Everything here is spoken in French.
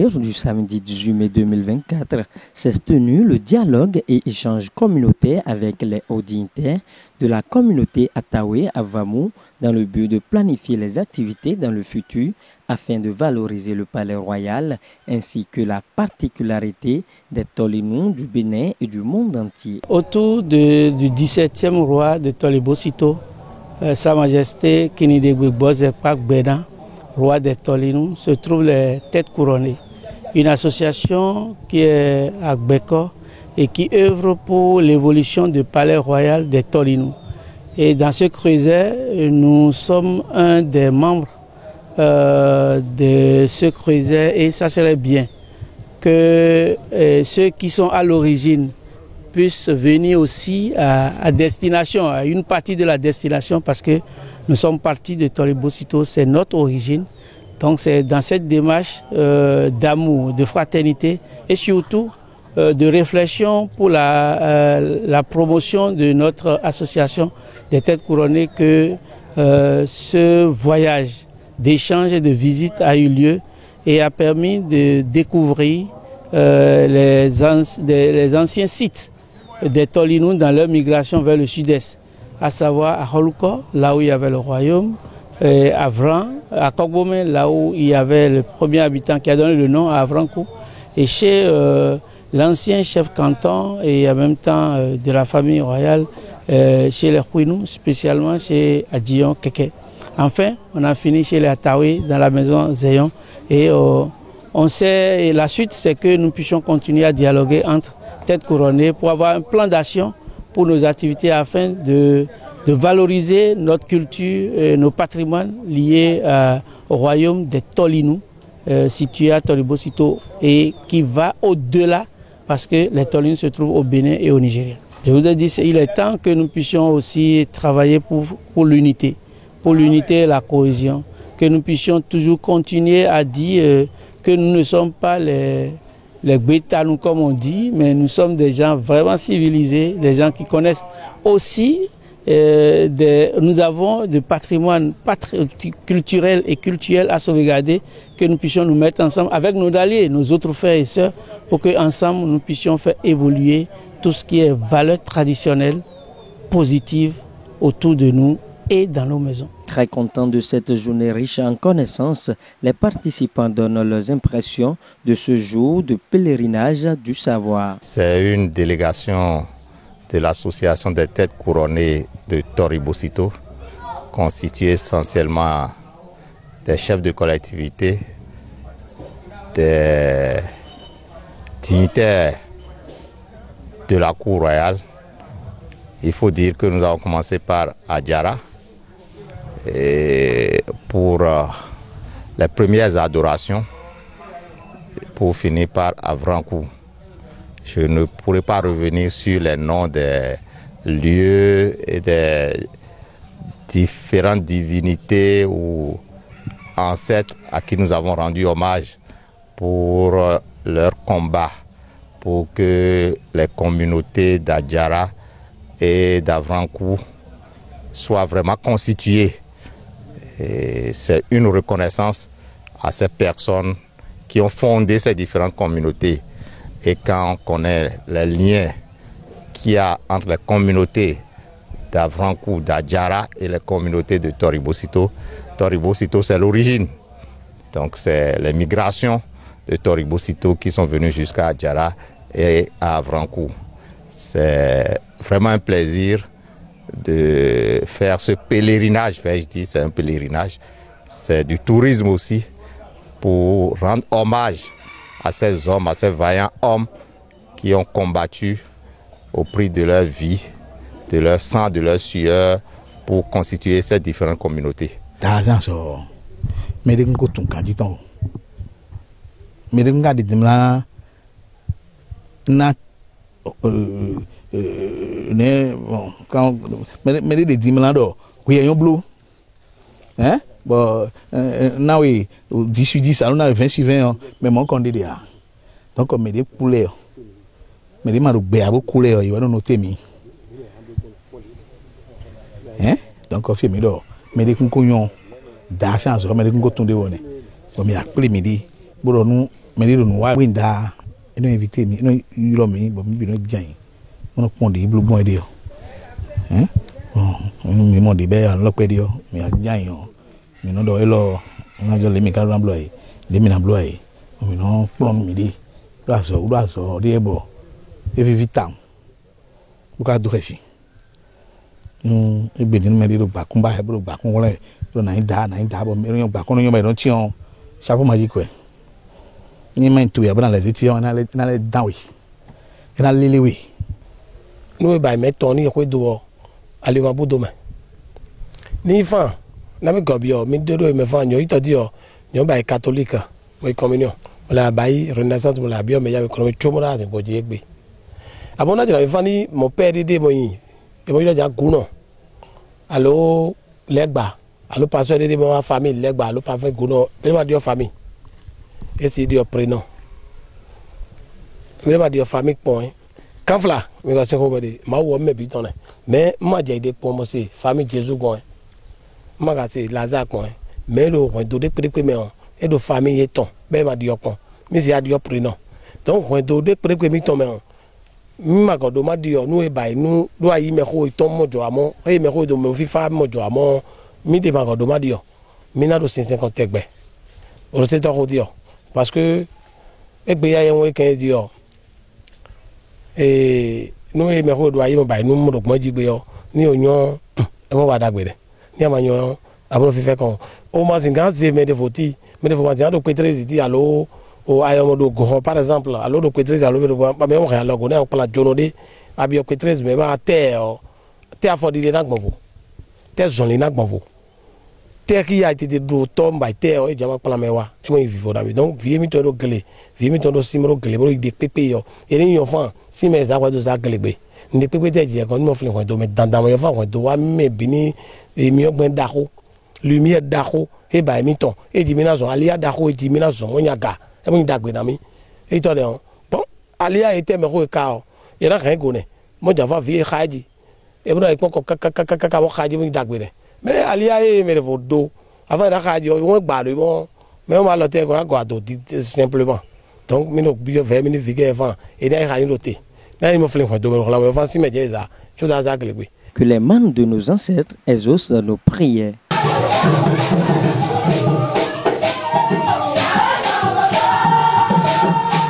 partir du samedi 18 mai 2024, s'est tenu le dialogue et échange communautaire avec les hauts dignitaires de la communauté Atawe à Vamou dans le but de planifier les activités dans le futur afin de valoriser le palais royal ainsi que la particularité des Tolinous du Bénin et du monde entier. Autour du 17e roi de Tolibosito, Sa Majesté Kinidegwe Bozekpak Bénin, roi des Tolinous, se trouvent les têtes couronnées. Une association qui est à Gbeko et qui œuvre pour l'évolution du palais royal des Tolinous. Et dans ce creuset, nous sommes un des membres de ce creuset et ça serait bien que ceux qui sont à l'origine puissent venir aussi à destination, à une partie de la destination parce que nous sommes partis de Tolibosito, c'est notre origine. Donc c'est dans cette démarche d'amour, de fraternité et surtout de réflexion pour la promotion de notre association des têtes couronnées que ce voyage d'échange et de visite a eu lieu et a permis de découvrir les anciens sites des Tolinous dans leur migration vers le sud-est, à savoir à Holuko, là où il y avait le royaume, à Vran, à Kogbomé, là où il y avait le premier habitant qui a donné le nom à Avrankou, et chez l'ancien chef canton et en même temps de la famille royale, chez les Kouinou, spécialement chez Adjion Keke. Enfin, on a fini chez les Atawe dans la maison Zéyon et on sait, et la suite c'est que nous puissions continuer à dialoguer entre têtes couronnées pour avoir un plan d'action pour nos activités afin de valoriser notre culture, nos patrimoines liés au royaume des Tolinous, situé à Tolibosito et qui va au-delà parce que les Tolinous se trouvent au Bénin et au Nigeria. Je voudrais dire qu'il est temps que nous puissions aussi travailler pour l'unité et la cohésion, que nous puissions toujours continuer à dire que nous ne sommes pas les Bétalous comme on dit, mais nous sommes des gens vraiment civilisés, des gens qui connaissent aussi, nous avons des patrimoines culturels et cultuels à sauvegarder, que nous puissions nous mettre ensemble avec nos alliés, nos autres frères et sœurs, pour qu'ensemble nous puissions faire évoluer tout ce qui est valeurs traditionnelles, positives autour de nous et dans nos maisons. Très content de cette journée riche en connaissances, les participants donnent leurs impressions de ce jour de pèlerinage du savoir. C'est une délégation de l'association des têtes couronnées de Tolibosito, constituée essentiellement des chefs de collectivité, des dignitaires de la cour royale. Il faut dire que nous avons commencé par Adjara et pour les premières adorations, pour finir par Avrankou. Je ne pourrai pas revenir sur les noms des lieux et des différentes divinités ou ancêtres à qui nous avons rendu hommage pour leur combat, pour que les communautés d'Adjara et d'Avrankou soient vraiment constituées. C'est une reconnaissance à ces personnes qui ont fondé ces différentes communautés. Et quand on connaît les liens qu'il y a entre les communautés d'Avrankou, d'Adjara et les communautés de Tolibosito, Tolibosito c'est l'origine. Donc c'est les migrations de Tolibosito qui sont venues jusqu'à Adjara et à Avrankou. C'est vraiment un plaisir de faire ce pèlerinage, je dis c'est un pèlerinage, c'est du tourisme aussi, pour rendre hommage à ces hommes, à ces vaillants hommes qui ont combattu au prix de leur vie, de leur sang, de leur sueur, pour constituer ces différentes communautés. Ne bon quand mais des dimanches d'or oui un bleu hein bon now oui 10/10 on a 20/20 mais mon qu'on dit là donc on met des couleurs mais des marou bé abo couleurs il va nous noter mi hein donc on fait mi d'or mais des concognons dans sens mais des concognons de on mais après midi bon nous mais les nous wa winda et nous inviter mi nous yiro mi bon mi bi no jan on pon de blue bon de hein bon mi mo de be an lo pe de mi a jan yo mi no do elo on jo le mi ka ran blo yi le mi na blo yi mi no plom mi de do aso de ebo e vi vitam bu ka do resi e be din me de ba kun ba he bro ba kun wole do na da bo mi ro ba kun yo me don ti on chapeau magique ouais ni main tu ya bana les étions na les dawi na lele we no ba me ton ni ko do ale ma bodo ma ni fa na me gobio mi do me fa nyo ito dio nyo ba catholique mo communion la ba renaissance mo la bio me ya me kono chomora sin ko je gbe abona jira fa ni mon père de mo yin e mo ja guno allo legba allo pasteur de mo famille legba allo pa fe guno be ma dio famille et c'est dio prénom me ma dio famille point kanfla me ga se ko be ma wo me bi ton mais ma je de pour mo se famille Jésus gon ma ga se Lazare point mais lo ko do de pe me on et do famille eton be ma dio pon mi se dio prénom donc ko do de pe mi ton me on ma ga do ma dio nu e bai nu do ayi me ko ton mojo amo e me ko do me fi fa mojo amo mi de ma ga do ma dio mi na do sin tegbe o se to ko dio parce que egbe ya yen we kan dio nu e me ko do ayi mo bai nu mo do mo jigbe yo ni oyan e mo wa dagbe de ni amayan aburo fi fe kan o ma sin gan se me de foti me de fo ma ti do petrezi di allo o ayo do go par exemple allo do petrezi allo ba me mo kan allo go na pala jono de abi o petrezi me ma te afodi le na gbonfo te zon le na gbonfo te ki ya ti de do to mba te o jama pala me wa e mo vivo da mi donc vie mi to do gele vie mi to do simro gele mo de pepe yo e ni yo fan si me za kwa do za gele gbe ndi pepe te je kon mo fle ko do me dandan mo yo fa ko do wa me bi ni mi ogben dako lumière dako e ba mi ton e di mi na zo alia dako e di mi na zo mo nyaga e mo dagbe na mi e to de on bon alia e te me ko ka o e na kan go ne mo java vie khaji e bro e ko ka mo khaji mo dagbe ne mais alia e me revo do avant da khaji o gba lo mo mais o ma lo te ko go ado simplement donc mi no bi 20 minutes vigueur avant et da khaji lo te na ni mo fle ko do me la mo fa si me je za cho da za gele. Que les membres de nos ancêtres exaucent nos prières.